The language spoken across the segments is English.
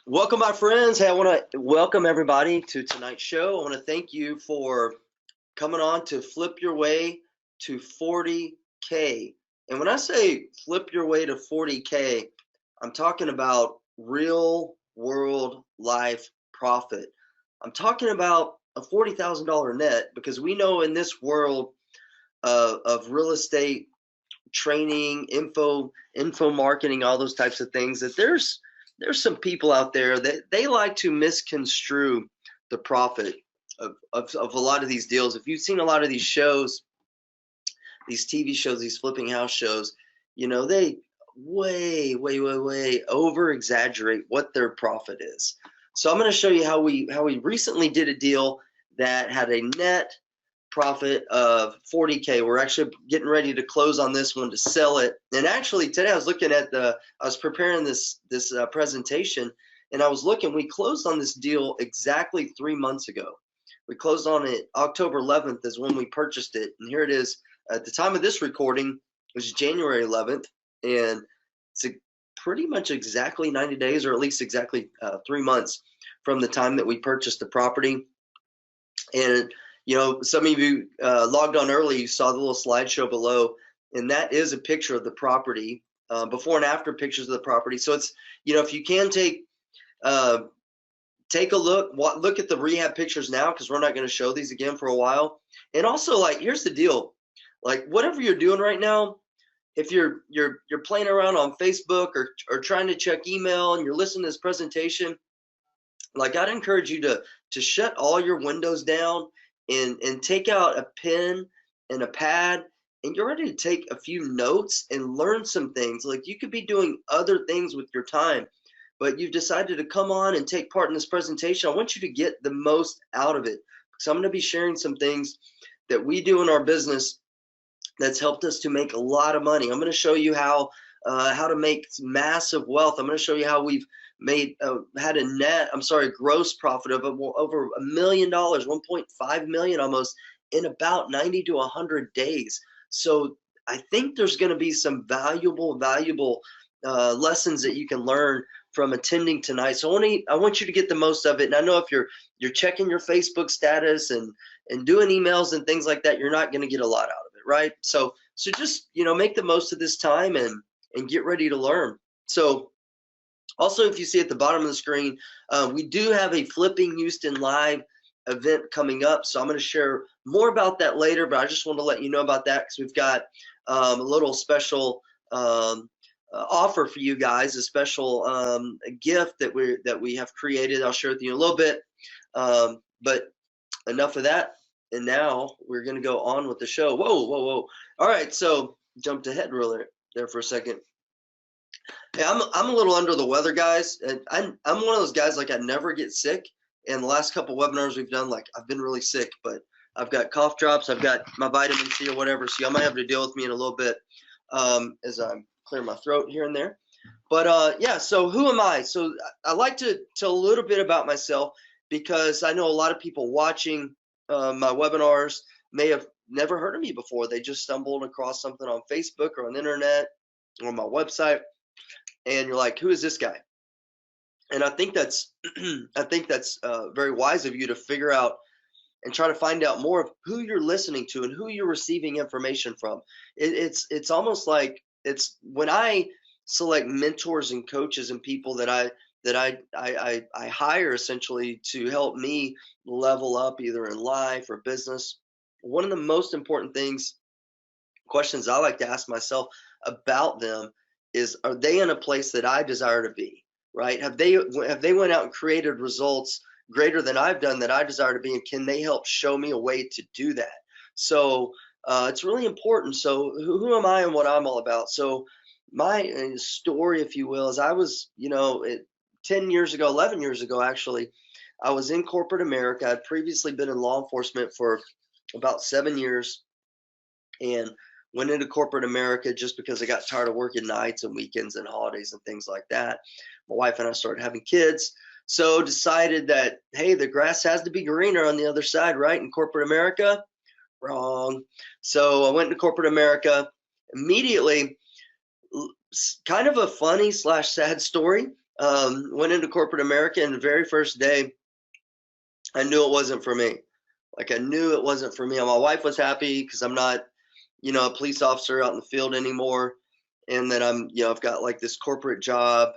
Welcome, my friends. Hey, I want to welcome everybody to tonight's show. I want to thank you for coming on to flip your way to 40K. And when I say flip your way to 40K, I'm talking about real world life profit. I'm talking about a $40,000 net, because we know in this world of real estate training, info marketing, all those types of things, that there's some people out there that they like to misconstrue the profit of a lot of these deals. If you've seen a lot of these shows, these TV shows, these flipping house shows, they way over exaggerate what their profit is. So I'm going to show you how we recently did a deal that had a net profit of 40K. We're actually getting ready to close on this one to sell it. And actually today I was looking at I was preparing this presentation, and I was looking, we closed on this deal exactly 3 months ago. We closed on it October 11th is when we purchased it. And here it is at the time of this recording, it was January 11th. And it's pretty much exactly 90 days, or at least exactly 3 months from the time that we purchased the property. And some of you logged on early, you saw the little slideshow below, and that is a picture of the property, before and after pictures of the property. So it's, if you can take a look at the rehab pictures now, because we're not going to show these again for a while. And also, like, here's the deal, like, whatever you're doing right now, if you're playing around on Facebook or trying to check email and you're listening to this presentation, like, I'd encourage you to shut all your windows down and take out a pen and a pad, and you're ready to take a few notes and learn some things. Like, you could be doing other things with your time, but you've decided to come on and take part in this presentation. I want you to get the most out of it, because I'm going to be sharing some things that we do in our business that's helped us to make a lot of money. I'm going to show you how to make massive wealth. I'm going to show you how we've had a gross profit of over $1 million, 1.5 million almost, in about 90 to 100 days. So I think there's going to be some valuable lessons that you can learn from attending tonight. So I want you to get the most of it. And I know if you're checking your Facebook status and doing emails and things like that, you're not going to get a lot out of it, right? So just make the most of this time and get ready to learn. So also, if you see at the bottom of the screen, we do have a Flipping Houston Live event coming up. So I'm going to share more about that later, but I just want to let you know about that, because we've got a little special offer for you guys, a special gift that we have created. I'll share with you in a little bit, but enough of that. And now we're going to go on with the show. Whoa. All right, so jumped ahead really there for a second. Hey, I'm a little under the weather, guys, and I'm one of those guys, like, I never get sick. And the last couple webinars we've done, like, I've been really sick, but I've got cough drops, I've got my vitamin C or whatever, so y'all might have to deal with me in a little bit as I clear my throat here and there. But yeah, so who am I? So I like to tell a little bit about myself, because I know a lot of people watching my webinars may have never heard of me before. They just stumbled across something on Facebook or on the internet or on my website, and you're like, who is this guy? And I think that's very wise of you to figure out and try to find out more of who you're listening to and who you're receiving information from. It's almost like, it's when I select mentors and coaches and people that I hire essentially to help me level up either in life or business. One of the most important questions I like to ask myself about them is, are they in a place that I desire to be, right? Have they went out and created results greater than I've done that I desire to be, and can they help show me a way to do that? So it's really important. So who am I and what I'm all about? So my story, if you will, is I was, 10 years ago, 11 years ago, actually, I was in corporate America. I'd previously been in law enforcement for about 7 years, and went into corporate America just because I got tired of working nights and weekends and holidays and things like that. My wife and I started having kids, so decided that, hey, the grass has to be greener on the other side, right? In corporate America, wrong. So I went into corporate America immediately. Kind of a funny / sad story. Went into corporate America, and the very first day, I knew it wasn't for me. Like I knew it wasn't for me. And my wife was happy because I'm not, a police officer out in the field anymore. And then I've got like this corporate job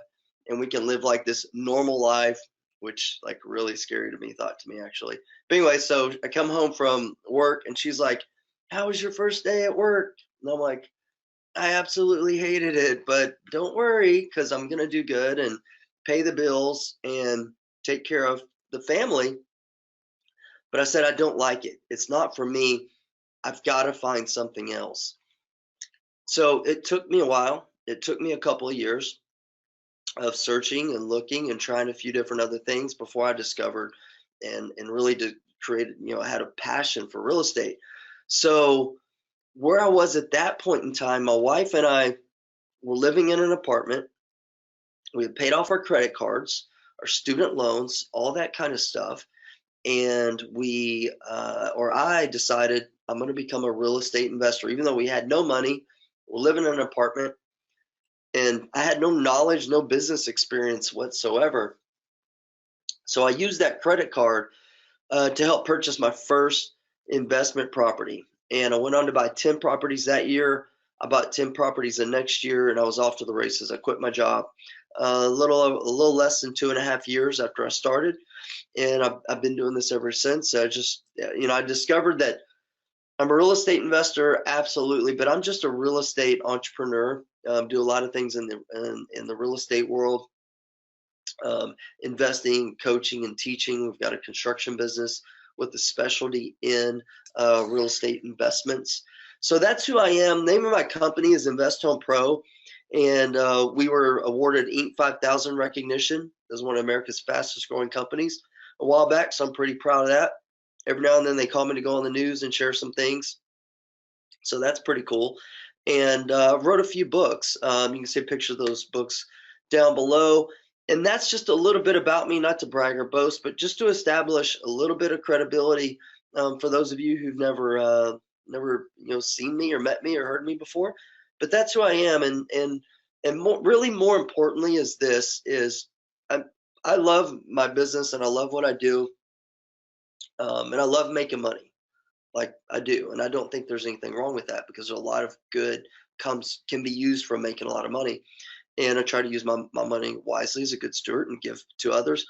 and we can live like this normal life, which like really scary thought to me actually. But anyway, so I come home from work and she's like, "How was your first day at work?" And I'm like, "I absolutely hated it, but don't worry because I'm going to do good and pay the bills and take care of the family." But I said, "I don't like it. It's not for me. I've got to find something else." So it took me a while. It took me a couple of years of searching and looking and trying a few different other things before I discovered and really create, I had a passion for real estate. So where I was at that point in time, my wife and I were living in an apartment. We had paid off our credit cards, our student loans, all that kind of stuff. And I decided I'm going to become a real estate investor, even though we had no money. We're living in an apartment and I had no knowledge, no business experience whatsoever. So I used that credit card to help purchase my first investment property. And I went on to buy 10 properties that year. I bought 10 properties the next year and I was off to the races. I quit my job a little less than 2.5 years after I started. And I've been doing this ever since. I just, I discovered that I'm a real estate investor, absolutely, but I'm just a real estate entrepreneur. Do a lot of things in the real estate world, investing, coaching, and teaching. We've got a construction business with a specialty in real estate investments. So that's who I am. Name of my company is Invest Home Pro, and we were awarded Inc. 5000 recognition as one of America's fastest growing companies a while back. So I'm pretty proud of that. Every now and then they call me to go on the news and share some things. So that's pretty cool. And wrote a few books. You can see a picture of those books down below. And that's just a little bit about me, not to brag or boast, but just to establish a little bit of credibility for those of you who've never seen me or met me or heard me before. But that's who I am. And really more importantly is I love my business and I love what I do. And I love making money, like I do. And I don't think there's anything wrong with that because a lot of good can be used for making a lot of money. And I try to use my money wisely as a good steward and give to others.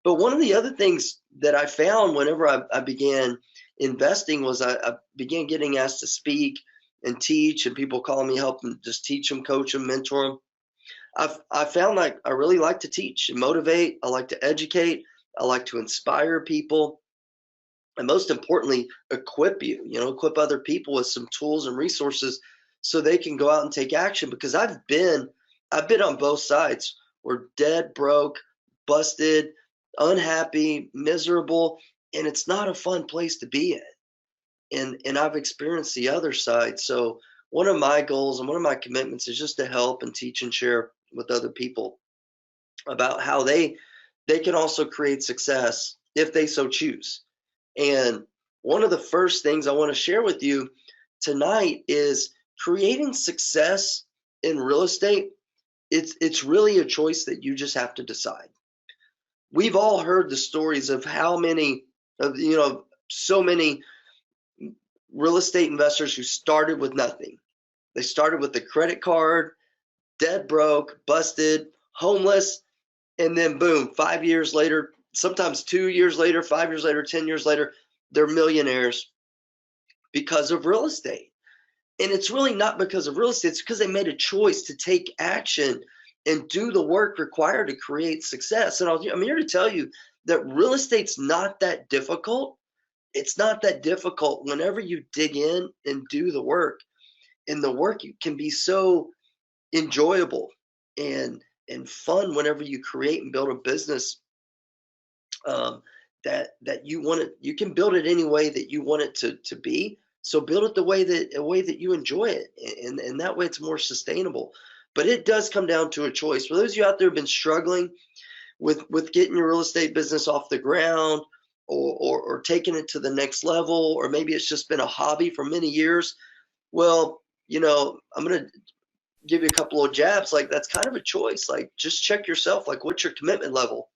But one of the other things that I found whenever I began investing was I began getting asked to speak and teach, and people calling me, help them just teach them, coach them, mentor them. I found like I really like to teach and motivate. I like to educate. I like to inspire people. And most importantly, equip equip other people with some tools and resources so they can go out and take action. Because I've been on both sides. We're dead broke, busted, unhappy, miserable, and it's not a fun place to be in. And I've experienced the other side. So one of my goals and one of my commitments is just to help and teach and share with other people about how they can also create success if they so choose. And one of the first things I want to share with you tonight is creating success in real estate. It's really a choice that you just have to decide. We've all heard the stories of so many real estate investors who started with nothing. They started with a credit card, dead broke, busted, homeless, and then boom, 5 years later, sometimes 2 years later, 5 years later, 10 years later, they're millionaires because of real estate. And it's really not because of real estate. It's because they made a choice to take action and do the work required to create success. And I'm here to tell you that real estate's not that difficult. It's not that difficult whenever you dig in and do the work. And the work can be so enjoyable and fun whenever you create and build a business that you want it. You can build it any way that you want it to be. So build it a way that you enjoy it, and that way it's more sustainable. But it does come down to a choice. For those of you out there who've been struggling with getting your real estate business off the ground or taking it to the next level, or maybe it's just been a hobby for many years. Well, I'm going to give you a couple of jabs, like that's kind of a choice. Like just check yourself. Like what's your commitment level?